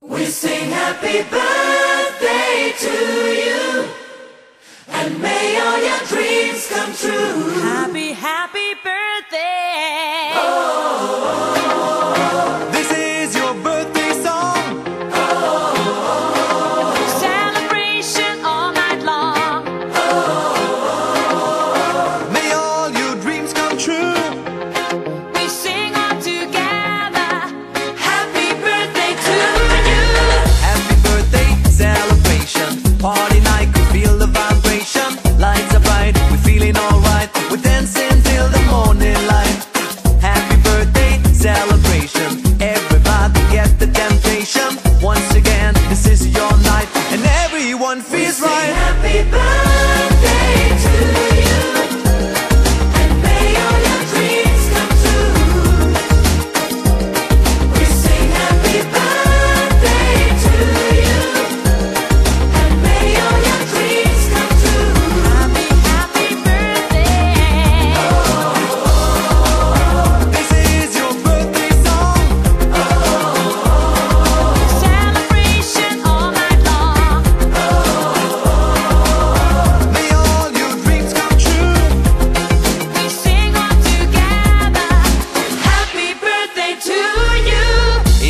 We sing happy birthday to you, and may all your dreams come true. Happy, happy birthday. Oh, this is your birthday song. Celebration all night long. May all your dreams come true. We sing all together. happy birthday to you. Happy birthday celebration. Party night, we feel the vibration. Lights are bright, we're feeling alright. We're dancing till the morning light. Happy birthday celebration. Everybody get the temptation. Once again, this is your night, and everyone feels Sing right. happy birthday to you, and may all your dreams come true. We sing happy birthday to you, and may all your dreams come true. Happy, happy birthday. This is your birthday song. Celebration all night long. May all your dreams come true. We sing all together. Happy birthday to you.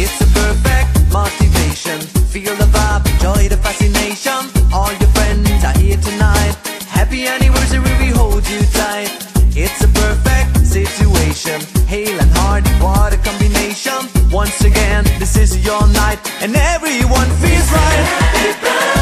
It's a perfect motivation. Feel the vibe, enjoy the fascination. All your friends are here tonight. Happy anniversary, we hold you tight. It's a perfect situation. Hale and hard, what a combination. Once again, this is your night, and everyone feels right. Happy birthday.